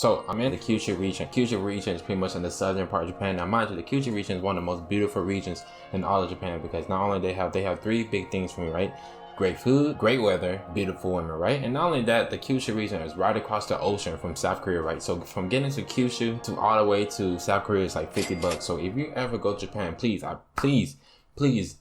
So I'm in the Kyushu region. Kyushu region is pretty much in the southern part of Japan. Now mind you, the Kyushu region is one of the most beautiful regions in all of Japan, because not only they have 3 big things for me, right? Great food, great weather, beautiful women, right? And not only that, the Kyushu region is right across the ocean from South Korea, right? So from getting to Kyushu to all the way to South Korea is like $50. So if you ever go to Japan, please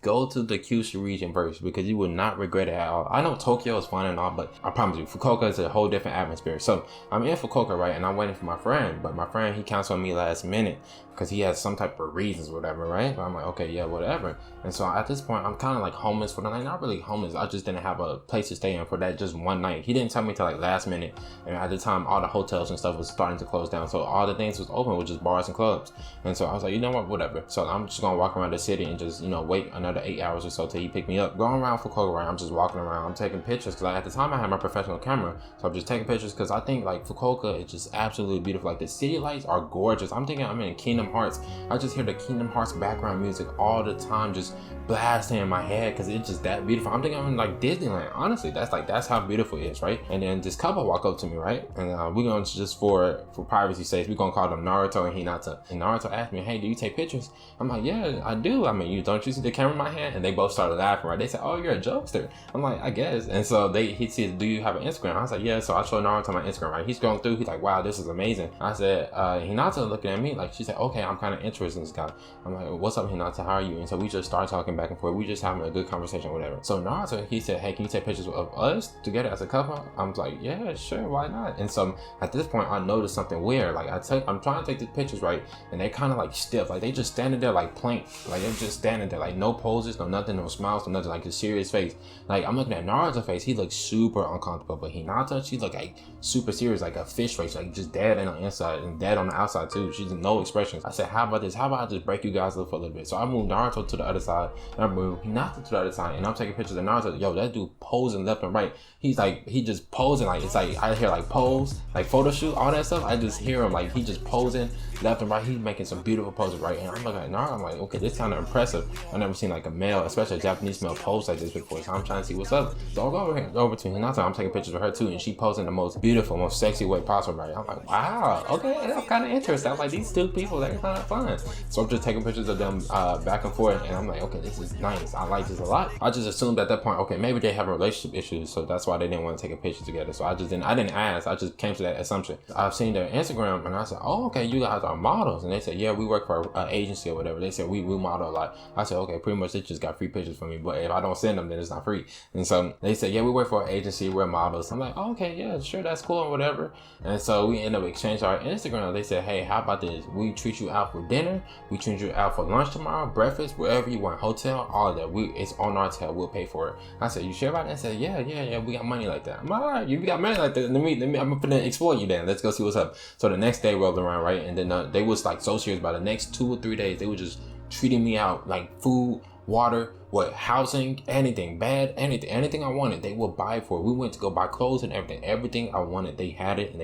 go to the Kyushu region first, because you will not regret it at all. I know Tokyo is fun and all, but I promise you, Fukuoka is a whole different atmosphere. So I'm in Fukuoka, right? And I'm waiting for my friend, but my friend, he canceled on me last minute because he has some type of reasons or whatever, right? But I'm like, okay, yeah, whatever. And so at this point, I'm kind of like homeless for the night. Not really homeless, I just didn't have a place to stay in for that just one night. He didn't tell me till like last minute. And at the time, all the hotels and stuff was starting to close down. So all the things was open, with just bars and clubs. And so I was like, you know what, whatever. So I'm just gonna walk around the city and just, you know, wait another 8 hours or so till he pick me up. Going around Fukuoka, right? I'm just walking around, I'm taking pictures, because at the time I had my professional camera. So I'm just taking pictures because I think like Fukuoka is just absolutely beautiful. Like the city lights are gorgeous. I'm thinking I'm in Kingdom Hearts. I just hear the Kingdom Hearts background music all the time, just blasting in my head, because it's just that beautiful. I'm thinking I'm in like Disneyland. Honestly, that's how beautiful it is, right? And then this couple walk up to me, right? And we're gonna just for privacy sakes, we're gonna call them Naruto and Hinata. And Naruto asked me, hey, do you take pictures? I'm like, yeah, I do. I mean, don't you see the camera in my hand? And they both started laughing, right? They said, oh, you're a jokester. I'm like, I guess. And so he said, do you have an Instagram? I was like, yeah. So I showed Naruto my Instagram, right? He's going through, he's like, wow, this is amazing. I said, Hinata looking at me, like, she said, okay, I'm kind of interested in this guy. I'm like, what's up, Hinata? How are you? And so we just started talking back and forth. We just having a good conversation, whatever. So Naruto, he said, hey, can you take pictures of us together as a couple? I'm like, yeah, sure, why not? And so at this point, I noticed something weird. Like I'm trying to take the pictures, right? And they kind of like stiff, like they just standing there like plank, like they're just standing there, like no poses, no nothing, no smiles, no nothing, like a serious face. Like I'm looking at Naruto's face, he looks super uncomfortable, but Hinata, she look like super serious, like a fish face, like just dead on the inside and dead on the outside too. She's no expressions. I said, how about this? How about I just break you guys up for a little bit? So I moved Naruto to the other side, and I moved Hinata to the other side, and I'm taking pictures of Naruto. Yo, that dude posing left and right. He's like, he just posing, like it's like I hear like pose, like photo shoot, all that stuff. I just hear him like he just posing left and right. He's making some beautiful poses, right? And I'm looking at Naruto, I'm like, okay, this kind of impressive. I've never seen like a male, especially a Japanese male, pose like this before. So I'm trying to see what's up. So I'll go over to Hinata. I'm taking pictures of her too, and she posing the most beautiful, most sexy way possible, right? I'm like, wow, okay, I'm kind of interested. I'm like, these two people, they're kind of fun. So I'm just taking pictures of them back and forth, and I'm like, okay, this is nice. I like this a lot. I just assumed at that point, okay, maybe they have relationship issues, so that's why they didn't want to take a picture together. So I didn't ask. I just came to that assumption. I've seen their Instagram, and I said, oh, okay, you guys are models. And they said, yeah, we work for an agency or whatever. They said we model a lot. I said, okay, pretty much they just got free pictures from me, but if I don't send them, then it's not free. And so they said, yeah, we work for an agency, we're models. I'm like, oh, okay, yeah, sure, that's cool and whatever. And so we end up exchanging our Instagram. They said, hey, how about this? We treat you out for dinner, we treat you out for lunch tomorrow, breakfast, wherever you want, hotel, all of that. It's on our tab, we'll pay for it. I said, you sure about that? I said, yeah, we got money like that. I'm like, all right, you got money like that, let me I'm gonna exploit you then. Let's go see what's up. So the next day rolled around, right? And then they was like so serious. By the next 2 or 3 days, they were just treating me out, like food, water, housing, anything anything I wanted, they would buy for it. We went to go buy clothes and everything I wanted, they had it, and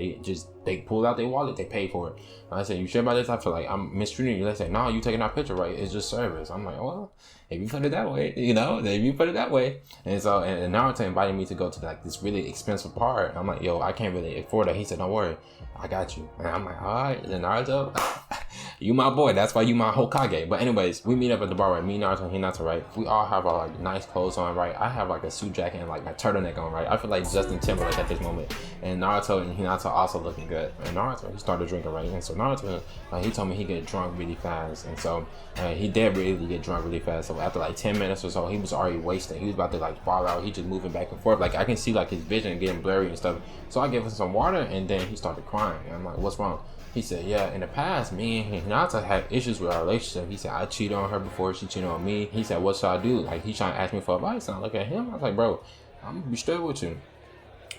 they pulled out their wallet, they paid for it. And I said, you sure about this? I feel like I'm mistreating you. They say, no, you taking our picture, right? It's just service. I'm like, well, if you put it that way, if you put it that way. And so, and Naruto invited me to go to like this really expensive part. I'm like, yo, I can't really afford that. He said, don't worry, I got you. And I'm like, all right, then Naruto, you my boy. That's why you my Hokage. But anyways, we meet up at the bar, right? Me, Naruto, and Hinata, right? We all have our like nice clothes on, right? I have like a suit jacket and like my turtleneck on, right? I feel like Justin Timberlake at this moment. And Naruto and Hinata also looking good. And Naruto, he started drinking, right? And so Naruto, he told me he get drunk really fast. And so he did really get drunk really fast. So after like 10 minutes or so, he was already wasted. He was about to like fall out. He just moving back and forth. Like I can see like his vision getting blurry and stuff. So I gave him some water, and then he started crying. And I'm like, what's wrong? He said, yeah, in the past, me and Hinata had issues with our relationship. He said, I cheated on her before she cheated on me. He said, what should I do? Like, he trying to ask me for advice. And I look at him, I was like, bro, I'm gonna be straight with you.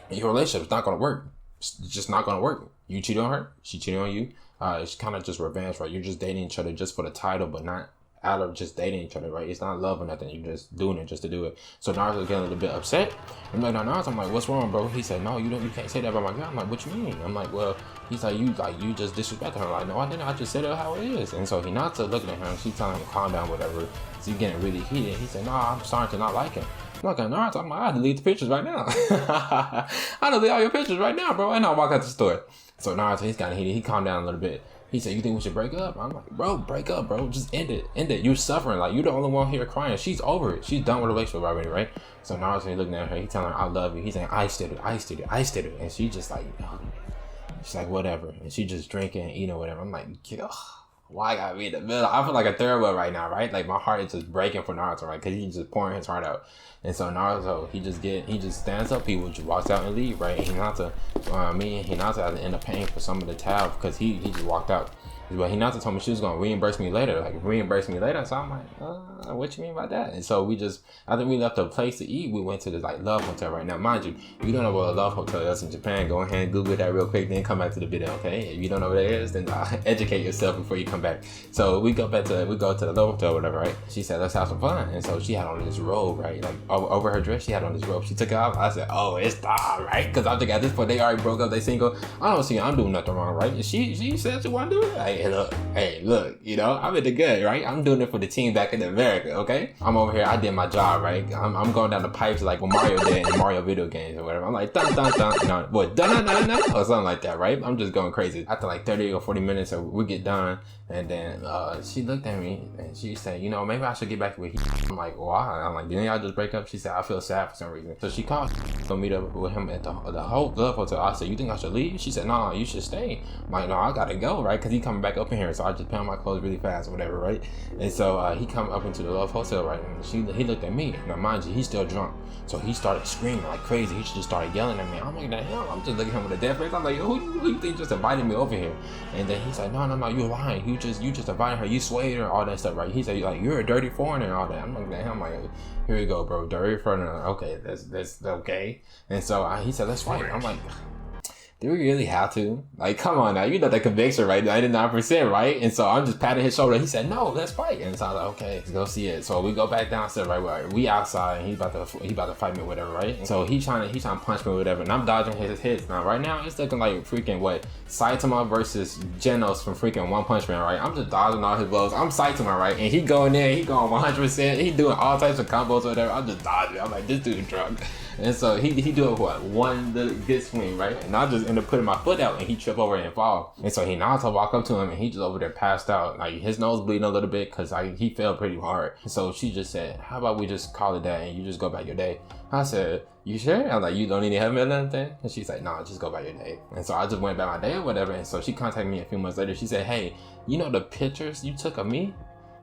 Your relationship is not gonna work. It's just not gonna work. You cheated on her, she cheated on you. It's kind of just revenge, right? You're just dating each other just for the title, but not out of just dating each other, right? It's not love or nothing. You're just doing it just to do it. So Naruto's getting a little bit upset. I'm like, no, Naruto, I'm like, what's wrong, bro? He said, no, you can't say that about my girl. I'm like, what you mean? I'm like, well, he's like, you just disrespected her. I'm like, no, I didn't. I just said it how it is. And so Hinata looking at him, she's telling him to calm down, whatever. So he's getting really heated. He said, no, I'm starting to not like him. I'm like, Naruto, I'm like, I delete the pictures right now. I delete all your pictures right now, bro. And I walk out the store. So Naruto, he's kind of heated. He calmed down a little bit. He said, you think we should break up? I'm like, bro, break up, bro. Just end it. End it. You're suffering. Like, you're the only one here crying. She's over it. She's done with the relationship already, right? So Naruto, he looking at her. He telling her, I love you. He's saying, I did it. And she just like, she's like, whatever. And she just drinking and eating or whatever. I'm like, ugh. Why I gotta be in the middle? I feel like a third wheel right now, right? Like my heart is just breaking for Naruto, right? Because he's just pouring his heart out. And so Naruto, he just stands up, he just walks out and leave, right? And me and Hinata had to end up paying for some of the tab because he just walked out. But Hinata told me she was gonna reimburse me later. So I'm like, what you mean by that? And so after we left a place to eat, we went to this like love hotel right now. Mind you, if you don't know what a love hotel is in Japan, go ahead and Google that real quick, then come back to the video, okay? If you don't know what it is, then educate yourself before you come back. So we go to the love hotel or whatever, right? She said, let's have some fun. And so she had on this robe, right? Like over her dress, she had on this robe. She took it off. I said, oh, it's time, right? Because I think at this point they already broke up, they single. I don't see I'm doing nothing wrong, right? And she said she wanna do it. Hey, look, you know, I'm in the good, right? I'm doing it for the team back in America, okay? I'm over here, I did my job, right? I'm going down the pipes like what Mario did in Mario video games or whatever. I'm like, dun, dun, dun, no, what, dun, dun, dun, dun, or something like that, right? I'm just going crazy. After like 30 or 40 minutes, we get done, and then she looked at me, and she said, you know, maybe I should get back with you. I'm like, why? I'm like, didn't y'all just break up? She said, I feel sad for some reason. So she called to meet up with him at the whole love hotel. I said, you think I should leave? She said, no, you should stay. I'm like, no, I gotta go, right? Because he coming back up in here, so I just put on my clothes really fast or whatever, right? And so he come up into the love hotel, right? And he looked at me. Now mind you, he's still drunk, so he started screaming like crazy. He just started yelling at me. I'm like, the hell? I'm just looking at him with a dead face. I'm like, who you think just invited me over here? And then he's like, no, you're lying. You just invited her. You swayed her, all that stuff, right? He said, like, you're a dirty foreigner and all that. I'm like, damn. I'm like, here we go, bro. Dirty foreigner. Okay, that's okay. And so he said, let's fight. I'm like, do we really have to? Like, come on now. You know the conviction, right? 99%, right? And so I'm just patting his shoulder. He said, no, let's fight. And so I was like, okay, let's go see it. So we go back downstairs, right? We outside, and he about to fight me or whatever, right? And so he trying to punch me or whatever, and I'm dodging his hits. Now, right now, it's looking like freaking what? Saitama versus Genos from freaking One Punch Man, right? I'm just dodging all his blows. I'm Saitama, right? And he going in, he going 100%. He doing all types of combos or whatever. I'm just dodging. I'm like, this dude drunk. And so he do it what? One little good swing, right? And I just end up putting my foot out and he trip over and fall. And so Hinata walk up to him and he just over there passed out. Like his nose bleeding a little bit because he fell pretty hard. So she just said, how about we just call it that and you just go about your day? I said, you sure? I'm like, you don't need to help me or anything? And she's like, nah, just go about your day. And so I just went about my day or whatever. And so she contacted me a few months later. She said, hey, you know the pictures you took of me?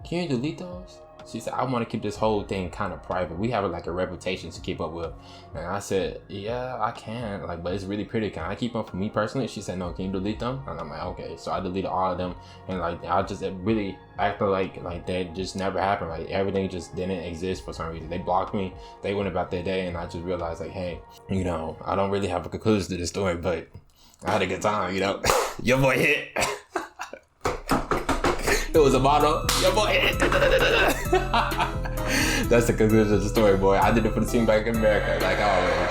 Can you delete those? She said, I want to keep this whole thing kind of private. We have like a reputation to keep up with. And I said, yeah, I can. Like, but it's really pretty. Can I keep them for me personally? She said, no, can you delete them? And I'm like, okay. So I deleted all of them. And like, I just really acted like that just never happened. Like everything just didn't exist for some reason. They blocked me. They went about their day. And I just realized like, hey, you know, I don't really have a conclusion to this story, but I had a good time, you know. Your boy hit. It was a motto. Your boy hit. That's the conclusion of the story, boy. I did it for the team back in America. Like, oh man.